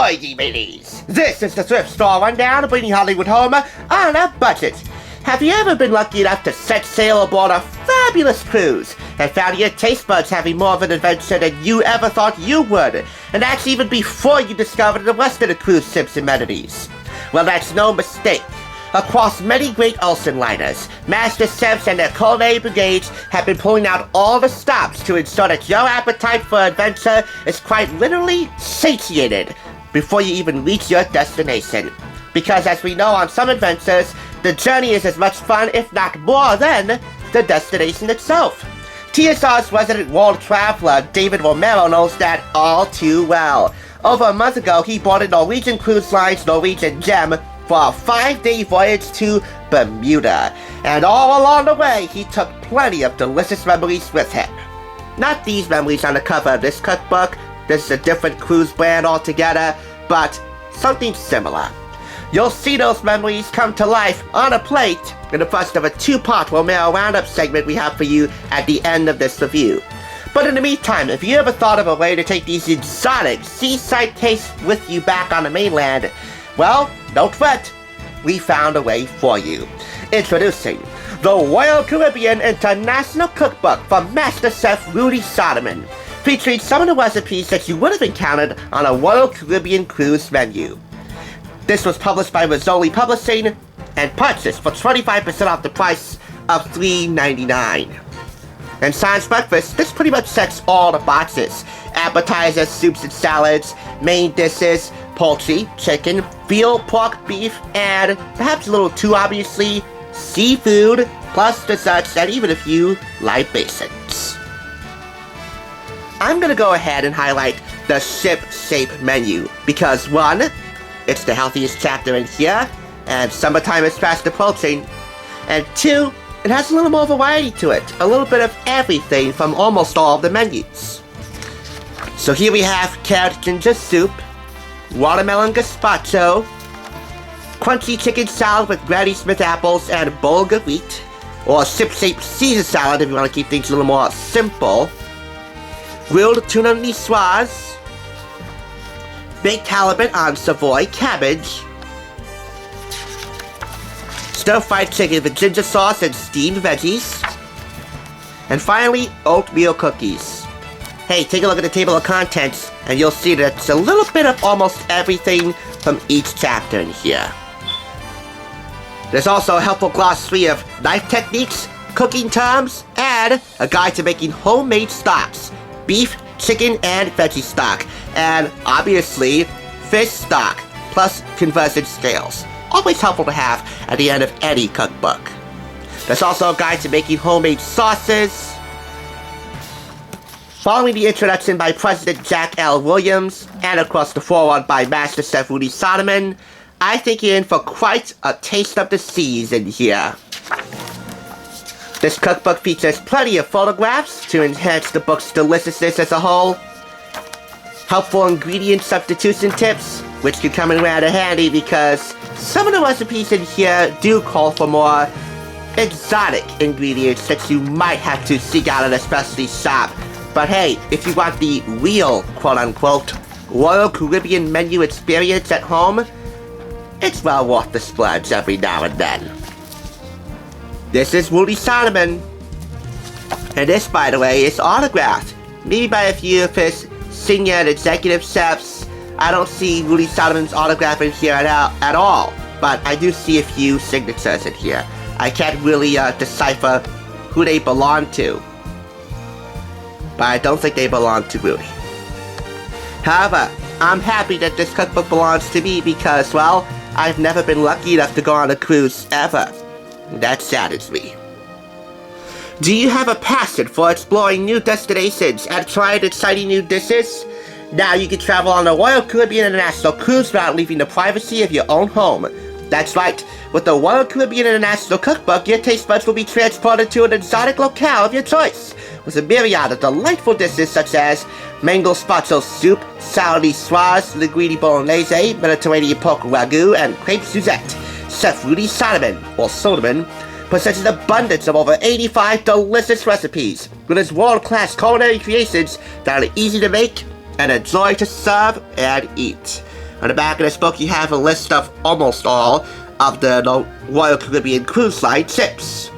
Ahoy, ye mateys! This is the thrift store rundown, bringing Hollywood home on a budget. Have you ever been lucky enough to set sail aboard a fabulous cruise and found your taste buds having more of an adventure than you ever thought you would? And that's even before you discovered the rest of the cruise ship's amenities. Well, that's no mistake. Across many great ocean liners, master chefs and their culinary brigades have been pulling out all the stops to ensure that your appetite for adventure is quite literally satiated before you even reach your destination. Because as we know on some adventures, the journey is as much fun, if not more, than the destination itself. TSR's resident world traveler, David Romero, knows that all too well. Over a month ago, he boarded Norwegian Cruise Line's Norwegian Gem for a 5-day voyage to Bermuda. And all along the way, he took plenty of delicious memories with him. Not these memories on the cover of this cookbook. This is a different cruise brand altogether, but something similar. You'll see those memories come to life on a plate in the first of a 2-part Romero Roundup segment we have for you at the end of this review. But in the meantime, if you ever thought of a way to take these exotic seaside tastes with you back on the mainland, well, don't fret, we found a way for you. Introducing the Royal Caribbean International Cookbook from Master Chef Rudi Sodamin, featuring some of the recipes that you would have encountered on a Royal Caribbean cruise menu. This was published by Rizzoli Publishing and purchased for 25% off the price of $3.99. And Sans Breakfast, this pretty much checks all the boxes. Appetizers, soups and salads, main dishes, poultry, chicken, veal, pork, beef, and perhaps a little too obviously, seafood, plus desserts, and even a few libations. I'm gonna go ahead and highlight the ship shape menu because 1, it's the healthiest chapter in here, and summertime is fast approaching, and 2, it has a little more variety to it, a little bit of everything from almost all of the menus. So here we have carrot ginger soup, watermelon gazpacho, crunchy chicken salad with Granny Smith apples and bulgur wheat, or ship-shaped Caesar salad if you want to keep things a little more simple, grilled tuna niçoise, baked halibut on Savoy cabbage, stir-fried chicken with ginger sauce and steamed veggies, and finally, oatmeal cookies. Hey, take a look at the table of contents, and you'll see that it's a little bit of almost everything from each chapter in here. There's also a helpful glossary of knife techniques, cooking terms, and a guide to making homemade stocks, beef, chicken, and veggie stock, and obviously, fish stock, plus conversion scales. Always helpful to have at the end of any cookbook. There's also a guide to making homemade sauces. Following the introduction by President Jack L. Williams, and across the foreword by Master Chef Rudi Sodamin, I think you're in for quite a taste of the seas in here. This cookbook features plenty of photographs to enhance the book's deliciousness as a whole, helpful ingredient substitution tips, which can come in rather handy because some of the recipes in here do call for more exotic ingredients that you might have to seek out at a specialty shop. But hey, if you want the real, quote-unquote, Royal Caribbean menu experience at home, it's well worth the splurge every now and then. This is Rudi Sodamin, and this, by the way, is autographed, maybe by a few of his senior and executive chefs. I don't see Rudi Sodamin's autograph in here at all, but I do see a few signatures in here. I can't really decipher who they belong to, but I don't think they belong to Rudi. However, I'm happy that this cookbook belongs to me because, well, I've never been lucky enough to go on a cruise ever. That saddens me. Do you have a passion for exploring new destinations and trying exciting new dishes? Now you can travel on the Royal Caribbean International Cruise route, leaving the privacy of your own home. That's right, with the Royal Caribbean International Cookbook, your taste buds will be transported to an exotic locale of your choice, with a myriad of delightful dishes such as mango gazpacho soup, salad niçoise, linguine bolognese, Mediterranean pork ragu, and crepe Suzette. Chef Rudi Sodamin, or Sodamin, presents an abundance of over 85 delicious recipes, with his world-class culinary creations that are easy to make and a joy to serve and eat. On the back of this book, you have a list of almost all of the Royal Caribbean Cruise Line ships.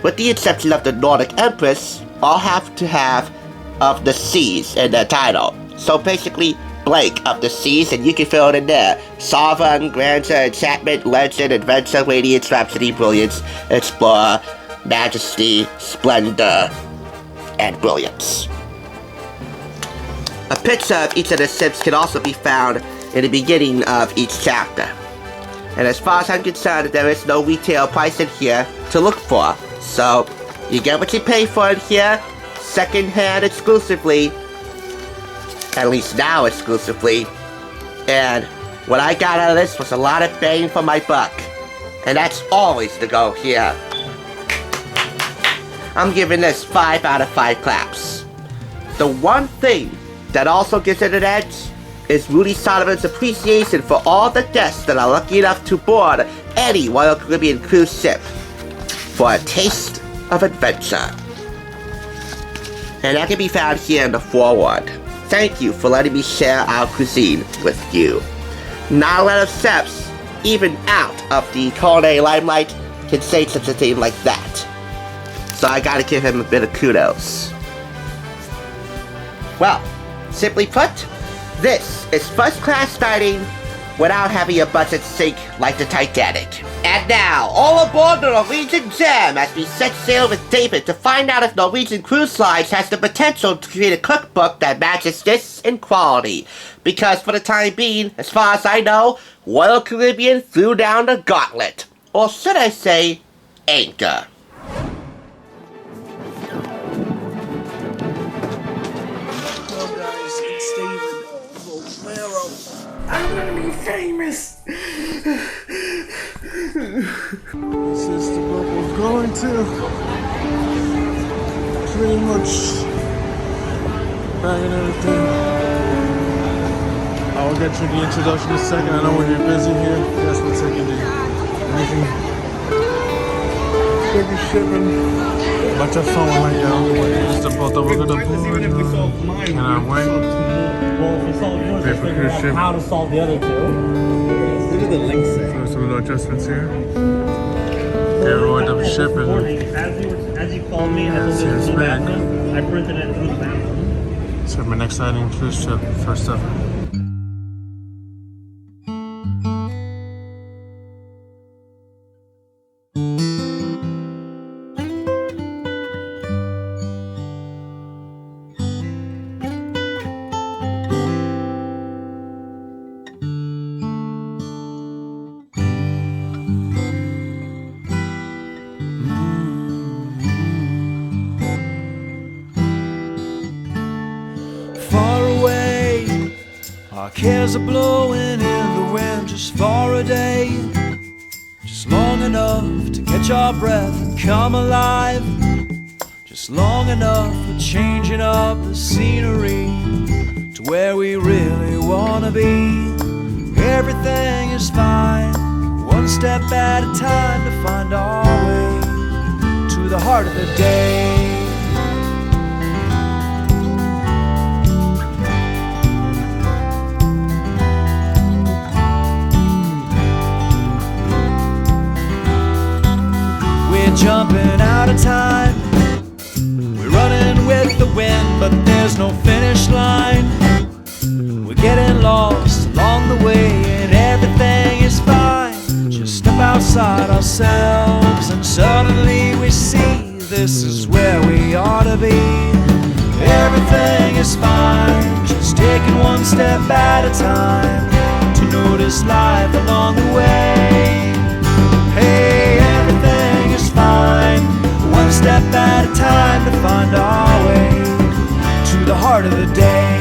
With the exception of the Nordic Empress, all have to have of the seas in their title. So basically, blank of the seas, and you can fill it in there. Sovereign, Grandeur, Enchantment, Legend, Adventure, Radiance, Rhapsody, Brilliance, Explorer, Majesty, Splendor, and Brilliance. A picture of each of the ships can also be found in the beginning of each chapter. And as far as I'm concerned, there is no retail price in here to look for. So, you get what you pay for in here, second-hand exclusively, at least now exclusively, and what I got out of this was a lot of bang for my buck, and that's always the goal here. I'm giving this 5 out of 5 claps. The one thing that also gives it an edge is Rudi Sodamin's appreciation for all the guests that are lucky enough to board any Royal Caribbean cruise ship for a taste of adventure. And that can be found here in the foreword. Thank you for letting me share our cuisine with you. Not a lot of chefs, even out of the culinary limelight, can say such a thing like that. So I gotta give him a bit of kudos. Well, simply put, this is first class dining without having your budget sink like the Titanic. And now, all aboard the Norwegian Gem as we set sail with David to find out if Norwegian Cruise Line has the potential to create a cookbook that matches this in quality. Because for the time being, as far as I know, Royal Caribbean threw down the gauntlet. Or should I say, anchor. Hello guys, it's David Romero. I'm gonna be famous. This is the book we're going to. Pretty much bagging everything. I will get you the introduction in a second. I know when you're busy here. Yes, we're taking the anything. Baby shipping. Bunch of fun with my girl. This is the boat that we're gonna board. And I'm waiting. Well, if we solve yours, let's figure out how to solve the other two. Look at the links there. So some little adjustments here. Yeah, Roy, double shipping. As you called me, I told you to go back. I printed it through the bathroom. So my next exciting cruise ship, first ever. Far away, our cares are blowing in the wind just for a day, just long enough to catch our breath and come alive, just long enough for changing up the scenery to where we really wanna be. Everything is fine, one step at a time to find our way to the heart of the day. Jumping out of time, we're running with the wind, but there's no finish line. We're getting lost along the way and everything is fine. Just step outside ourselves and suddenly we see this is where we ought to be. Everything is fine, just taking one step at a time to notice life along the way. Hey, everything is fine, one step at a time to find our way to the heart of the day.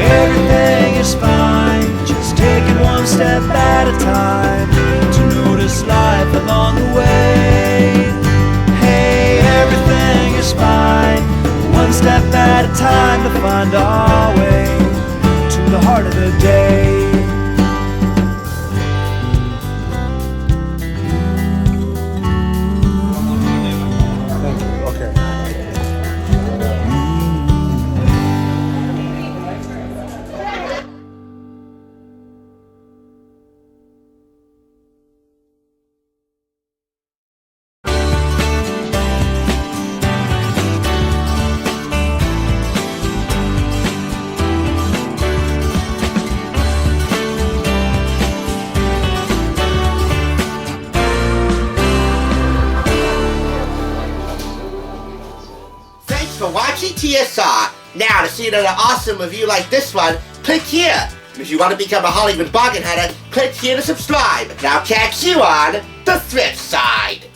Everything is fine, just taking one step at a time to notice life along the way. Hey, everything is fine, one step at a time to find our way part of the day. Okay. Thanks for watching TSR. Now, to see another awesome review like this one, click here. If you want to become a Hollywood bargain hunter, click here to subscribe. And I'll catch you on the thrift side.